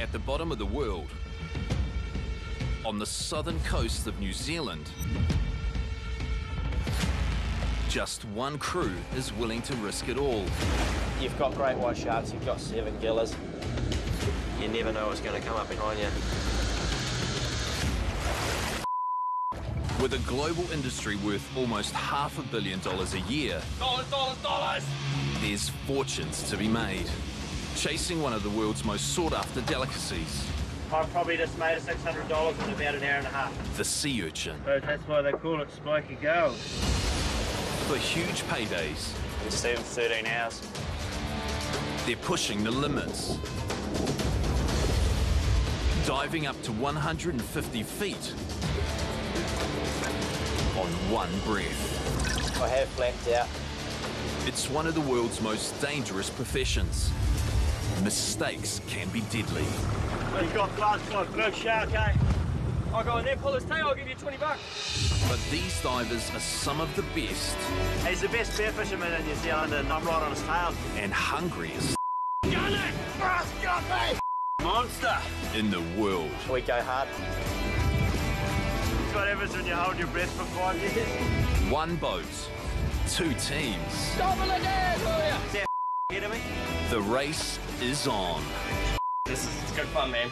At the bottom of the world, on the southern coast of New Zealand, just one crew is willing to risk it all. You've got great white sharks, you've got 7 gillas. You never know what's going to come up behind you. With a global industry worth almost $500 million a year, Dollars! there's fortunes to be made, chasing one of the world's most sought-after delicacies. I've probably just made $600 in about an hour and a half. The sea urchin. So that's why they call it spiky gold. For huge paydays, Just even 13 hours. they're pushing the limits. Diving up to 150 feet on one breath. I have blacked out. It's one of the world's most dangerous professions. Mistakes can be deadly. You've got glass for a big shark, eh? I'll go in there, pull his tail, I'll give you $20. But these divers are some of the best He's the best spear fisherman in New Zealand and I'm right on his tail. and hungriest Gun it! Got me! Monster! in the world. We go hard. That's what happens when you hold your breath for 5 years. One boat, 2 teams. Double again, will ya? Is that ahead of me? The race is on. It's good fun, man.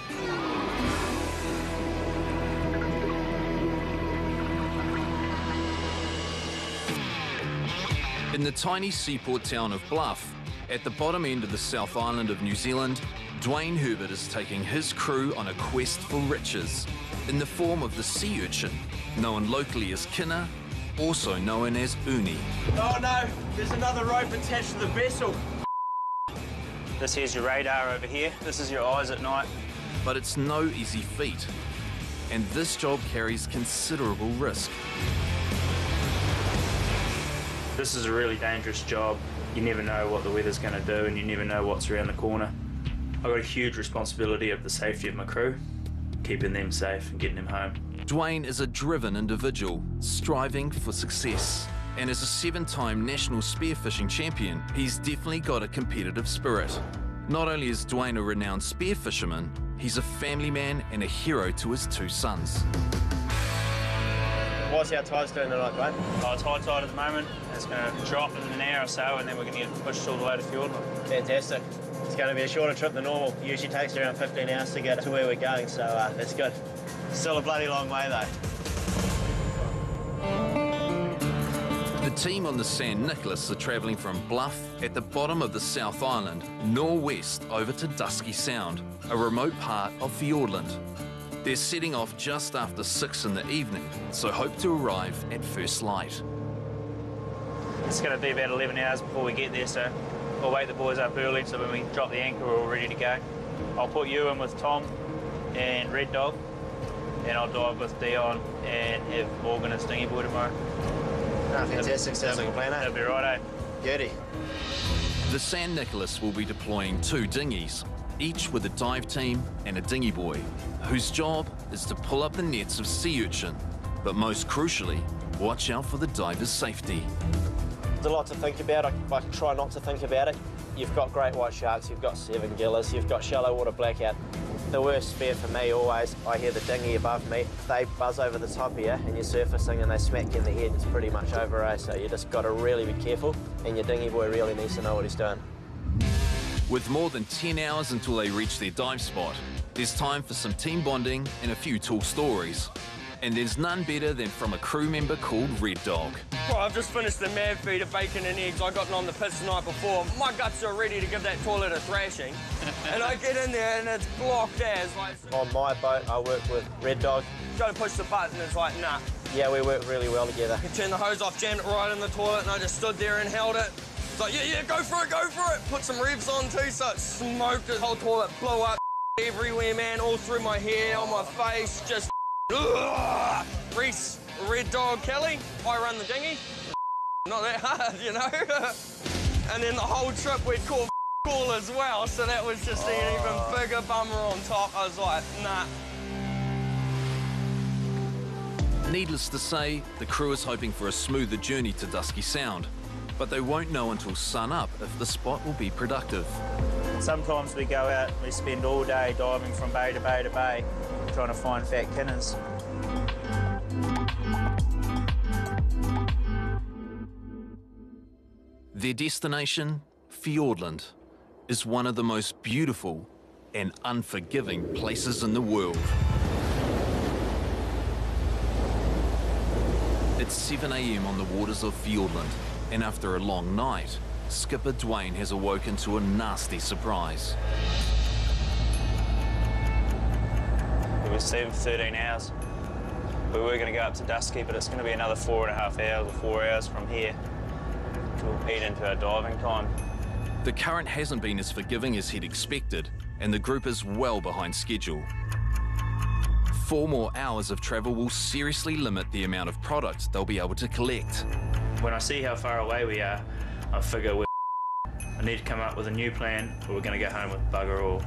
In the tiny seaport town of Bluff, at the bottom end of the South Island of New Zealand, Dwayne Herbert is taking his crew on a quest for riches in the form of the sea urchin, known locally as kina, also known as uni. Oh no, there's another rope attached to the vessel. This here's your radar over here. This is your eyes at night. But it's no easy feat, and this job carries considerable risk. This is a really dangerous job. You never know what the weather's going to do and you never know what's around the corner. I've got a huge responsibility of the safety of my crew, keeping them safe and getting them home. Dwayne is a driven individual, striving for success. And as a 7-time national spearfishing champion, he's definitely got a competitive spirit. Not only is Dwayne a renowned spearfisherman, he's a family man and a hero to his 2 sons. What's our tides doing tonight, Dwayne? Oh, it's high tide at the moment. It's going to drop in an hour or so and then we're going to get pushed all the way to Fjord. Fantastic. It's going to be a shorter trip than normal. It usually takes around 15 hours to get to where we're going, so that's good. Still a bloody long way, though. The team on the San Nicholas are travelling from Bluff at the bottom of the South Island, northwest over to Dusky Sound, a remote part of Fiordland. They're setting off just after 6 in the evening, so hope to arrive at first light. It's going to be about 11 hours before we get there, so we'll wake the boys up early so when we drop the anchor we're all ready to go. I'll put you in with Tom and Red Dog, and I'll dive with Dion and have Morgan and Stingy Boy tomorrow. Oh, fantastic. Sounds like a plan, eh? That'll be right, eh? Beauty. The San Nicholas will be deploying 2 dinghies, each with a dive team and a dinghy boy, whose job is to pull up the nets of sea urchin, but most crucially, watch out for the diver's safety. There's a lot to think about. I try not to think about it. You've got great white sharks, you've got 7 gillas, you've got shallow water blackout. The worst fear for me always, I hear the dinghy above me. If they buzz over the top of you and you're surfacing and they smack you in the head, it's pretty much over, eh? So you just got to really be careful, and your dinghy boy really needs to know what he's doing. With more than 10 hours until they reach their dive spot, there's time for some team bonding and a few tall stories. And there's none better than from a crew member called Red Dog. Well, I've just finished the mad feed of bacon and eggs. I got on the pitch the night before. My guts are ready to give that toilet a thrashing. And I get in there and it's blocked as. Like, On my boat, I work with Red Dog. go to push the button, it's like, nah. Yeah, we work really well together. I turned the hose off, jammed it right in the toilet, and I just stood there and held it. It's like, yeah, go for it, go for it. Put some revs on too, so it smoked. The whole toilet blew up everywhere, man, all through my hair, on my face, just Reese, Red Dog, Kelly, I run the dinghy. Not that hard, you know? And then the whole trip we'd caught all as well, so that was just an even bigger bummer on top. I was like, nah. Needless to say, the crew is hoping for a smoother journey to Dusky Sound, but they won't know until sun up if the spot will be productive. Sometimes we go out and we spend all day diving from bay to bay to bay, trying to find fat kinners. Their destination, Fiordland, is one of the most beautiful and unforgiving places in the world. It's 7 a.m. on the waters of Fiordland, and after a long night, skipper Dwayne has awoken to a nasty surprise. We were asleep for 13 hours. We were going to go up to Dusky, but it's going to be another 4.5 hours or 4 hours from here to eat into our diving time. The current hasn't been as forgiving as he'd expected, and the group is well behind schedule. 4 more hours of travel will seriously limit the amount of product they'll be able to collect. When I see how far away we are, I figure I need to come up with a new plan, or we're going to go home with bugger all.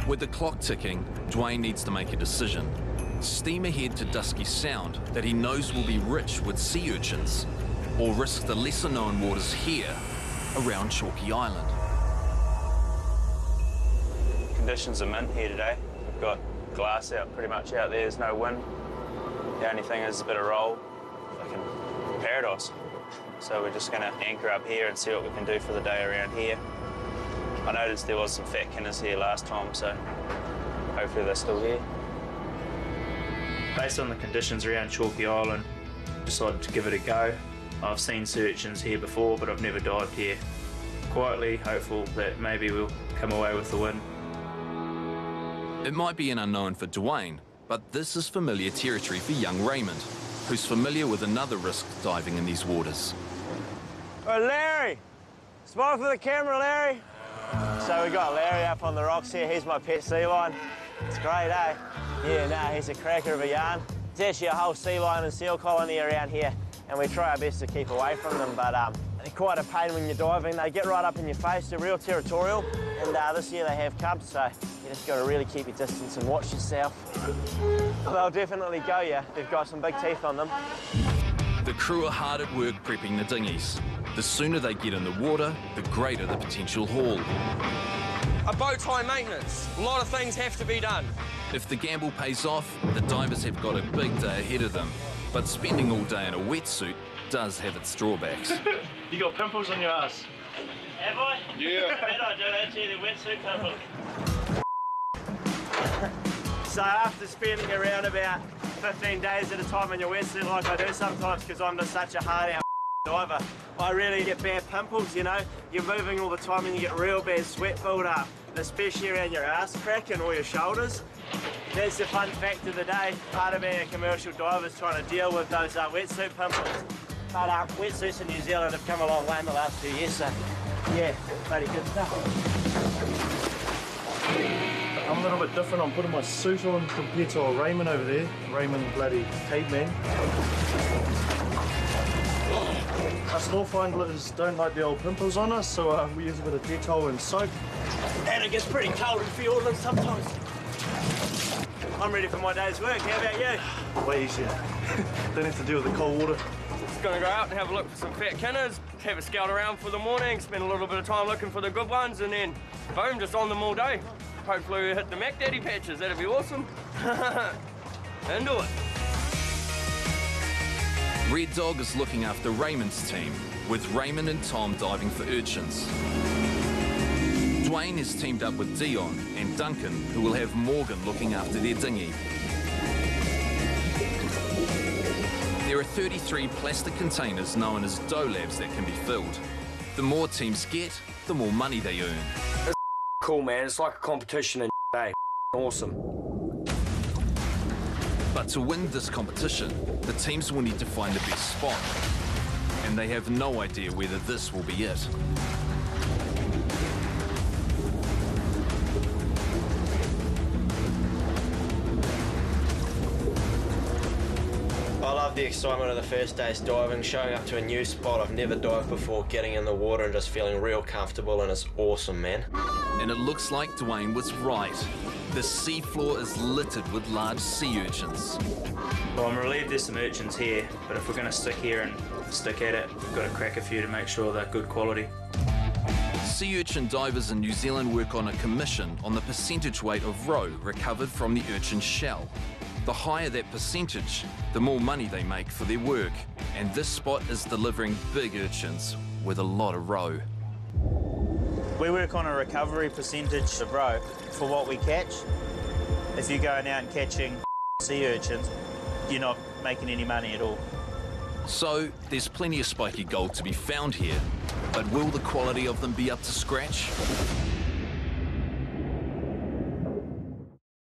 With the clock ticking, Dwayne needs to make a decision. Steam ahead to Dusky Sound that he knows will be rich with sea urchins, or risk the lesser-known waters here around Chalky Island. Conditions are mint here today. We've got glass out pretty much out there, there's no wind. The only thing is a bit of roll, fucking paradise. So we're just going to anchor up here and see what we can do for the day around here. I noticed there was some fat kinners here last time, so hopefully they're still here. Based on the conditions around Chalky Island, decided to give it a go. I've seen sea urchins here before, but I've never dived here. Quietly hopeful that maybe we'll come away with the win. It might be an unknown for Dwayne, but this is familiar territory for young Raymond, who's familiar with another risk diving in these waters. Oh, Larry! Smile for the camera, Larry! So we got Larry up on the rocks here. He's my pet sea lion. It's great, eh? Yeah, no, he's a cracker of a yarn. There's actually a whole sea lion and seal colony around here, and we try our best to keep away from them, but they're quite a pain when you're diving. They get right up in your face. They're real territorial, and this year they have cubs, so you just got to really keep your distance and watch yourself. They'll definitely go you. They've got some big teeth on them. The crew are hard at work prepping the dinghies. The sooner they get in the water, the greater the potential haul. A boat's high maintenance. A lot of things have to be done. If the gamble pays off, the divers have got a big day ahead of them. But spending all day in a wetsuit does have its drawbacks. You got pimples on your ass? Have I? Yeah. Bet I do, actually, the wetsuit pimples. So after spending around about 15 days at a time in your wetsuit like I do sometimes because I'm just such a hard-out diver, I really get bad pimples, you know. You're moving all the time and you get real bad sweat build-up, especially around your ass crack and all your shoulders. That's the fun fact of the day. Part of being a commercial diver is trying to deal with those wetsuit pimples. But wetsuits in New Zealand have come a long way in the last few years, so yeah, bloody good stuff. I'm a little bit different. I'm putting my suit on compared to a Raymond over there. Raymond bloody caveman. Us North Islanders don't like the old pimples on us, so we use a bit of Dettol and soap. And it gets pretty cold in Fiordland sometimes. I'm ready for my day's work. How about you? Way easier. Don't have to deal with the cold water. Just gonna go out and have a look for some fat kinners, have a scout around for the morning, spend a little bit of time looking for the good ones, and then boom, just on them all day. Hopefully we hit the Mac Daddy patches. That'd be awesome. Into it. Red Dog is looking after Raymond's team, with Raymond and Tom diving for urchins. Dwayne has teamed up with Dion and Duncan, who will have Morgan looking after their dinghy. There are 33 plastic containers known as dough labs that can be filled. The more teams get, the more money they earn. It's cool, man. It's like a competition and day. Awesome. But to win this competition, the teams will need to find the best spot. And they have no idea whether this will be it. I love the excitement of the first day's diving, showing up to a new spot I've never dived before, getting in the water and just feeling real comfortable, and it's awesome, man. And it looks like Dwayne was right. The seafloor is littered with large sea urchins. Well, I'm relieved there's some urchins here, but if we're going to stick here and stick at it, we've got to crack a few to make sure they're good quality. Sea urchin divers in New Zealand work on a commission on the percentage weight of roe recovered from the urchin's shell. The higher that percentage, the more money they make for their work. And this spot is delivering big urchins with a lot of roe. We work on a recovery percentage of roe for what we catch. If you're going out and catching sea urchins, you're not making any money at all. So there's plenty of spiky gold to be found here, but will the quality of them be up to scratch?